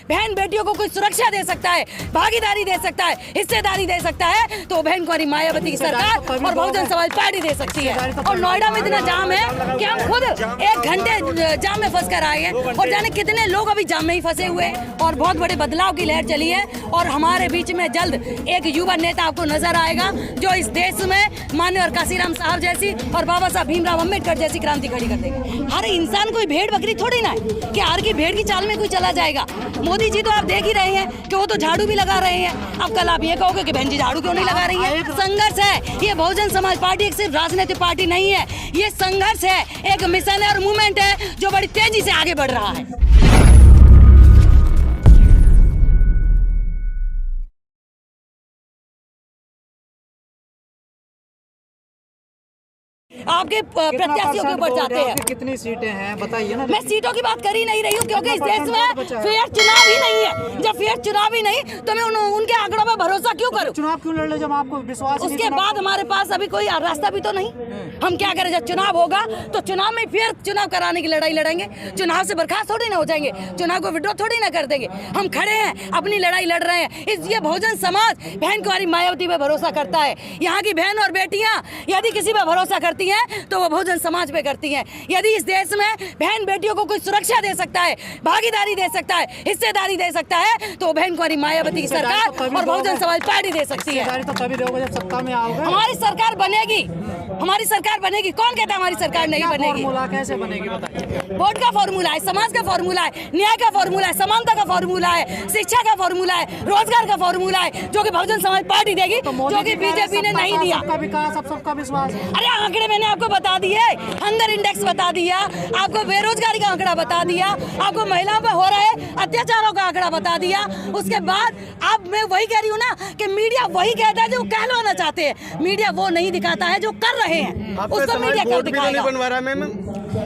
बहन बेटियों को कोई सुरक्षा दे सकता है, भागीदारी दे सकता है, हिस्सेदारी दे सकता है, तो बहन कुमारी मायावती की सरकार और बहुजन समाज पार्टी दे सकती है। और नोएडा में इतना जाम है कि हम खुद 1 घंटे जाम में फंस कर आए हैं और जाने कितने लोग अभी जाम में ही फंसे हुए हैं। और बहुत बड़े बदलाव की लहर चली है और हमारे बीच में जल्द एक युवा नेता आपको नजर आएगा जो इस देश में माननीय काशीराम साहब जैसी और बाबा साहब भीमराव अम्बेडकर जैसी क्रांति खड़ी कर देंगे। हर इंसान कोई भेड़ बकरी थोड़ी ना है कि हर की भेड़ की चाल में कोई चला जाएगा। मोदी जी तो आप देख ही रहे हैं कि वो तो झाड़ू भी लगा रहे हैं। अब कल आप ये कहोगे कि बहन जी झाड़ू क्यों नहीं लगा रही है? संघर्ष है। ये बहुजन समाज पार्टी एक सिर्फ राजनीतिक पार्टी नहीं है, ये संघर्ष है, एक मिशन है और मूवमेंट है जो बड़ी तेजी से आगे बढ़ रहा है। आपके प्रत्याशियों के ऊपर जाते हैं। कितनी सीटें हैं बताइए ना। मैं सीटों की बात कर ही नहीं रही हूँ क्योंकि इस देश में फेयर चुनाव ही नहीं है। जब फेयर चुनाव ही नहीं तो मैं उनके आंकड़ों पर भरोसा क्यों करूँ? चुनाव क्यों लड़ ले जब आपको विश्वास? उसके बाद हमारे पास अभी कोई रास्ता भी तो नहीं। हम क्या करें? जब चुनाव होगा तो चुनाव में फेयर चुनाव कराने की लड़ाई लड़ेंगे। चुनाव से बर्खास्त थोड़ी ना हो जाएंगे, चुनाव को विड्रॉ थोड़ी ना कर देंगे। हम खड़े हैं, अपनी लड़ाई लड़ रहे हैं। ये बहुजन समाज बहन कुमारी मायावती पे भरोसा करता है। यहाँ की बहन और बेटियां यदि किसी पे भरोसा करती हैं तो वो बहुजन समाज पे करती हैं। यदि इस देश में बहन बेटियों को कोई सुरक्षा दे सकता है, भागीदारी दे सकता है, हिस्सेदारी दे सकता है, तो बहन कुमारी मायावती की सरकार और बहुजन समाज पार्टी दे सकती है। तो कभी दोगे जब सत्ता में आओगे? हमारी सरकार बनेगी, हमारी सरकार बनेगी। कौन कहता है हमारी सरकार नहीं बनेगी? फॉर्मूला कैसे बनेगी बताइए। वोट का फॉर्मूला है, समाज का फॉर्मूला है, न्याय का फॉर्मूला है, समानता का फॉर्मूला है, शिक्षा का फॉर्मूला है, रोजगार का फॉर्मूला है, जो कि बहुजन समाज पार्टी देगी, जो कि बीजेपी ने नहीं दिया। सबका विकास, सबका विश्वास। अरे आंकड़े मैंने आपको बता दिए, हंगर इंडेक्स बता दिया, आपको बेरोजगारी का आंकड़ा बता दिया, आपको महिलाओं पर हो रहे अत्याचारों का आंकड़ा बता दिया। उसके बाद अब मैं वही कह रही हूँ ना कि मीडिया वही कहता है जो कहलाना चाहते हैं, मीडिया वो नहीं दिखाता है जो कर रहे हैं, उसको मीडिया कर दिखाएगा। बनवा रहा है मैम।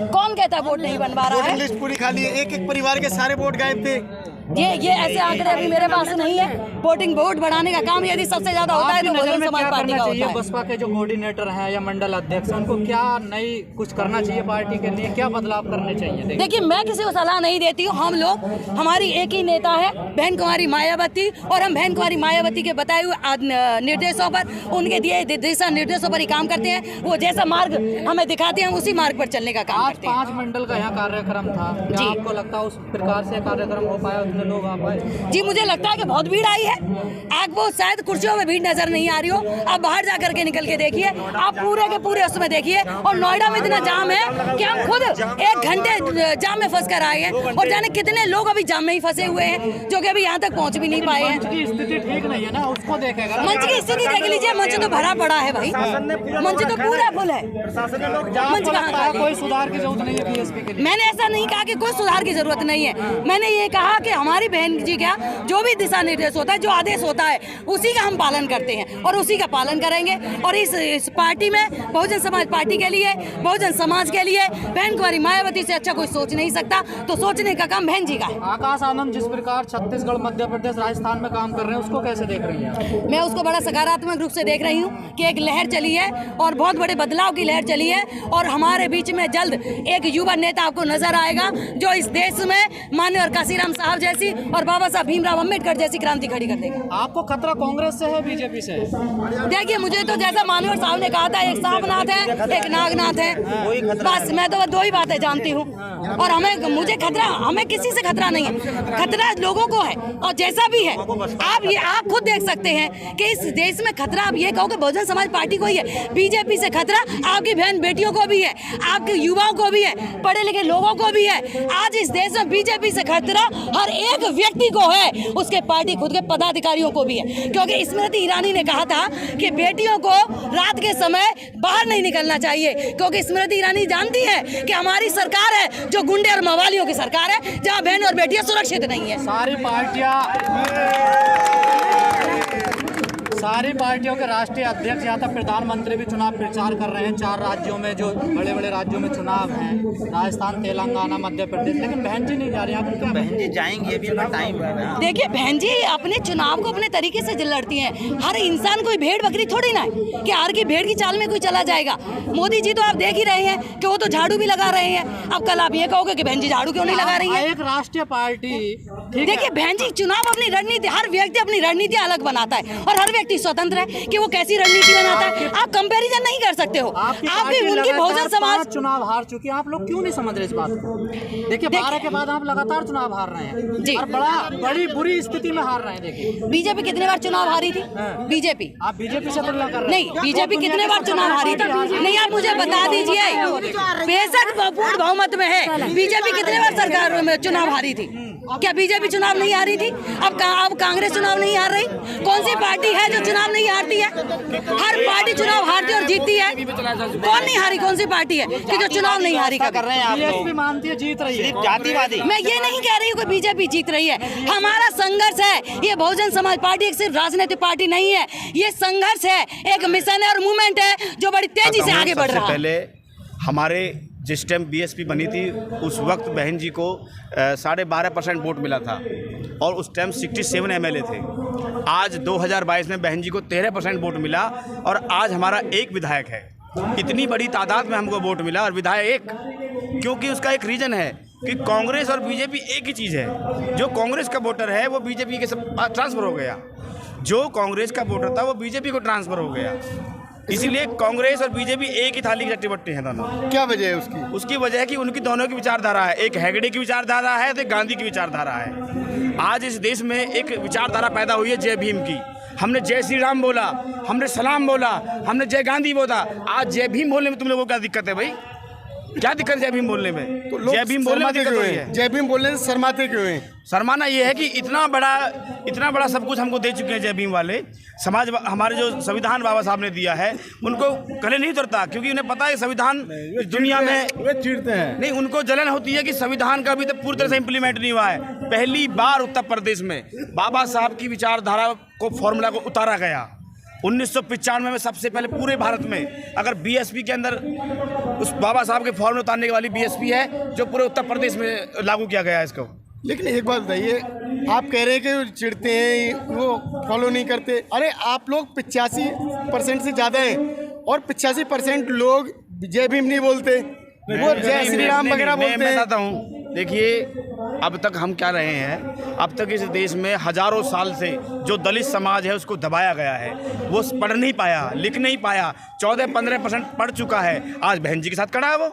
कौन कहता है वोट नहीं बनवा रहा है? लिस्ट पूरी खाली है, एक परिवार के सारे वोट गायब थे। ये ऐसे आंकड़े अभी मेरे पास नहीं है। वोट बढ़ाने का काम यदि सबसे ज्यादा होता है तो बहुजन समाज पार्टी का होता है। बसपा के जो कोऑर्डिनेटर हैं या मंडल अध्यक्ष, उनको क्या नई कुछ करना चाहिए पार्टी के लिए? क्या बदलाव करने चाहिए? देखिए मैं किसी को सलाह नहीं देती हूँ। हम लोग, हमारी एक ही नेता है बहन कुमारी मायावती, और हम बहन कुमारी मायावती के बताए हुए निर्देशों पर, उनके दिए दिशा निर्देशों पर ही काम करते हैं। वो जैसा मार्ग हमें दिखाते हैं उसी मार्ग पर चलने का काम करते हैं। 5 मंडल का यहाँ कार्यक्रम था, क्या आपको लगता है उस प्रकार से कार्यक्रम हो पाया, उतने लोग आ पाए? जी मुझे लगता है कि बहुत भीड़ आई है। आपको शायद कुर्सियों में भीड़ नजर नहीं आ रही हो, आप बाहर जाकर के निकल के देखिए, आप पूरे के पूरे उसमें देखिए। और नोएडा में इतना जाम है कि हम खुद 1 घंटे जाम में फंस कर आए हैं और जाने कितने लोग अभी जाम में ही फंसे हुए हैं जो कि अभी यहाँ तक पहुँच भी नहीं पाए हैं। मंच की स्थिति ठीक नहीं है ना, उसको देखेगा। मंच की स्थिति देख लीजिए, मंच तो भरा पड़ा है भाई, मंच तो पूरा फुल है। मंच कहाँ? कोई सुधार की जरूरत नहीं है बीएसपी के लिए? मैंने ऐसा नहीं कहा कि कोई सुधार की जरूरत नहीं है। मैंने ये कहा कि हमारी बहन जी क्या जो भी दिशा निर्देश होता है, जो आदेश होता है, उसी का हम पालन करते हैं और उसी का पालन करेंगे। और इस पार्टी में बहुजन समाज पार्टी के लिए, बहुजन समाज के लिए बहन कुमारी मायावती से अच्छा कोई सोच नहीं सकता, तो सोचने का काम बहन जी का है। आकाश आनंद जिस प्रकार छत्तीसगढ़, मध्य प्रदेश, राजस्थान में काम कर रहे हैं, उसको कैसे देख रही हैं? मैं उसको बड़ा सकारात्मक रूप से देख रही हूँ कि एक लहर चली है और बहुत बड़े बदलाव की लहर चली है और हमारे बीच में जल्द एक युवा नेता आपको नजर आएगा जो इस देश में माननीय काशीराम साहब जैसी और बाबा साहब भीमराव अम्बेडकर जैसी क्रांति खड़ी कर देगा। आपको खतरा कांग्रेस से है, बीजेपी से? देखिए मुझे तो जैसा माननीय साहब ने कहा था, एक सांपनाथ है, एक नागनाथ है, बस मैं तो 2 ही बातें जानती हूँ। और मुझे खतरा, हमें किसी से खतरा नहीं है, खतरा लोगों को है। और जैसा भी है आप खुद देख सकते हैं कि इस देश में खतरा, आप ये कहो कि बहुजन समाज पार्टी को ही है, बीजेपी से खतरा आपकी बहन बेटियों को भी है, आपके युवाओं को भी है, पढ़े लिखे लोगों को भी है। आज इस देश में बीजेपी से खतरा हर एक व्यक्ति को है, उसके पार्टी खुद के पदाधिकारियों को भी है। क्योंकि स्मृति ईरानी ने कहा था कि बेटियों को रात के समय बाहर नहीं निकलना चाहिए, क्योंकि स्मृति ईरानी जानती है कि हमारी सरकार है जो गुंडे और मवालियों की सरकार है, जहां बहन और बेटियां सुरक्षित नहीं है। सारी पार्टियों के राष्ट्रीय अध्यक्ष यहाँ तक प्रधानमंत्री भी चुनाव प्रचार कर रहे हैं 4 राज्यों में, जो बड़े बड़े राज्यों में चुनाव हैं, राजस्थान, तेलंगाना, मध्य प्रदेश, लेकिन बहन जी नहीं जा रही। आप क्या बहन जी जाएंगी, अभी अपना टाइम है ना। देखिए बहन जी अपने चुनाव को अपने तरीके से लड़ती हैं। हर इंसान कोई भेड़ बकरी थोड़ी ना है कि हार की भेड़ की चाल में कोई चला जाएगा। मोदी जी तो आप देख ही रहे हैं कि वो तो झाड़ू भी लगा रहे हैं। अब कल आप ये कहोगे कि बहन जी झाड़ू क्यों नहीं लगा रही है? एक राष्ट्रीय पार्टी, देखिए बहन जी चुनाव अपनी रणनीति, हर व्यक्ति अपनी रणनीति अलग बनाता है और हर व्यक्ति स्वतंत्र है कि वो कैसी रणनीति बनाता है। आप कंपैरिजन नहीं कर सकते हो। आप भी उनकी बहुजन समाज चुनाव हार चुकी है, आप लोग क्यों नहीं समझ रहे इस बात को? देखिए 12 के बाद आप लगातार चुनाव हार रहे हैं जी, और बड़ी बुरी स्थिति में हार रहे हैं। देखिए बीजेपी कितने बार चुनाव हारी थी? बीजेपी, आप बीजेपी से तुलना कर रहे हैं? नहीं, बीजेपी कितने बार चुनाव हारी थी? नहीं, आप मुझे बता दीजिए। बेशक पूर्ण बहुमत में है, बीजेपी कितने बार सरकार में चुनाव हारी थी? क्या बीजेपी चुनाव नहीं हारी थी? अब कांग्रेस चुनाव नहीं हार रही? कौन सी पार्टी है जो चुनाव नहीं हारती है? हर पार्टी चुनाव हारती और जीतती है। कौन नहीं हारी? कौन सी पार्टी है कि जो चुनाव नहीं हारी? कर रहे हैं आप लोग। बीएसपी मानती है जीत रही है, जातिवादी। मैं ये नहीं कह रही हूँ कि बीजेपी जीत रही है। हमारा संघर्ष है। ये बहुजन समाज पार्टी एक सिर्फ राजनीतिक पार्टी नहीं है, ये संघर्ष है, एक मिशन है और मूवमेंट है जो बड़ी तेजी से आगे बढ़ रहा है। पहले हमारे जिस टाइम बीएसपी बनी थी उस वक्त बहन जी को 12.5% वोट मिला था और उस टाइम 67 एमएलए थे। आज 2022 में बहन जी को 13% वोट मिला और आज हमारा एक विधायक है। इतनी बड़ी तादाद में हमको वोट मिला और विधायक एक, क्योंकि उसका एक रीज़न है कि कांग्रेस और बीजेपी एक ही चीज़ है। जो कांग्रेस का वोटर है वो बीजेपी के सब ट्रांसफ़र हो गया, जो कांग्रेस का वोटर था वो बीजेपी को ट्रांसफ़र हो गया। इसीलिए कांग्रेस और बीजेपी एक ही थाली की चट्टी हैं दोनों। क्या वजह है उसकी? उसकी वजह है कि उनकी दोनों की विचारधारा है, एक हेगड़े की विचारधारा है तो एक गांधी की विचारधारा है। आज इस देश में एक विचारधारा पैदा हुई है जय भीम की। हमने जय श्री राम बोला, हमने सलाम बोला, हमने जय गांधी बोला। आज जय भीम बोलने में तुम लोगों को क्या दिक्कत है भाई? क्या दिक्कत है जय भीम बोलने में? तो लोग जय भीम बोलने में दिक्कत हुई है। जय भीम बोलने से शर्माते क्यों हैं? शर्माना ये है कि इतना बड़ा सब कुछ हमको दे चुके हैं जय भीम वाले। समाज हमारे जो संविधान बाबा साहब ने दिया है उनको गले नहीं उतरता, क्योंकि उन्हें पता है संविधान दुनिया में चिढ़ते हैं। नहीं, उनको जलन होती है कि संविधान का अभी तक पूरी तरह से इम्प्लीमेंट नहीं हुआ है। पहली बार उत्तर प्रदेश में बाबा साहब की विचारधारा को फॉर्मूला को उतारा गया। 1995 में सबसे पहले पूरे भारत में अगर बीएसपी के अंदर उस बाबा साहब के फॉर्मूला उतारने वाली बीएसपी है जो पूरे उत्तर प्रदेश में लागू किया गया है इसको। लेकिन एक बात बताइए, आप कह रहे हैं कि चिढ़ते हैं, वो फॉलो नहीं करते। अरे आप लोग 85% से ज़्यादा हैं और 85% लोग जय भीम नहीं बोलते, वो जय श्री राम वगैरह बोलते हैं। मैं बताता हूँ, देखिए अब तक हम क्या रहे हैं, अब तक इस देश में हजारों साल से जो दलित समाज है उसको दबाया गया है। वो पढ़ नहीं पाया, लिख नहीं पाया, 14-15% पढ़ चुका है। आज बहन जी के साथ खड़ा है वो।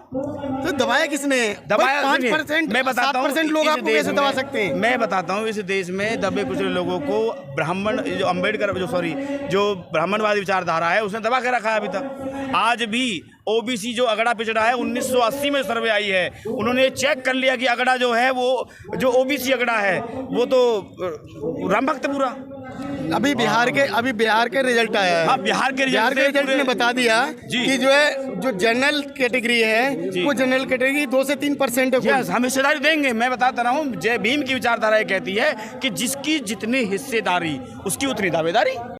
तो दबाया किसने? दबाया 5%, मैं बताता हूँ 7% लोग आपको कैसे दबा सकते हैं? मैं बताता हूँ, इस देश में दबे कुचले लोगों को ब्राह्मण जो अम्बेडकर जो ब्राह्मणवादी विचारधारा है उसने दबा के रखा है अभी तक। आज भी ओबीसी जो अगड़ा पिछड़ा है 1980 में सर्वे आई है, उन्होंने चेक कर लिया कि अगड़ा जो है वो जो ओबीसी अगड़ा है वो तो राम भक्त पूरा। अभी बिहार के रिजल्ट आया है। हाँ, बिहार के रिजल्ट ने बता दिया कि जो जनरल कैटेगरी है वो जनरल कैटेगरी 2 से 3% है। हम हिस्सेदारी देंगे। मैं बताता रहा हूँ, जय भीम की विचारधारा कहती है कि जिसकी जितनी हिस्सेदारी उसकी उतनी दावेदारी।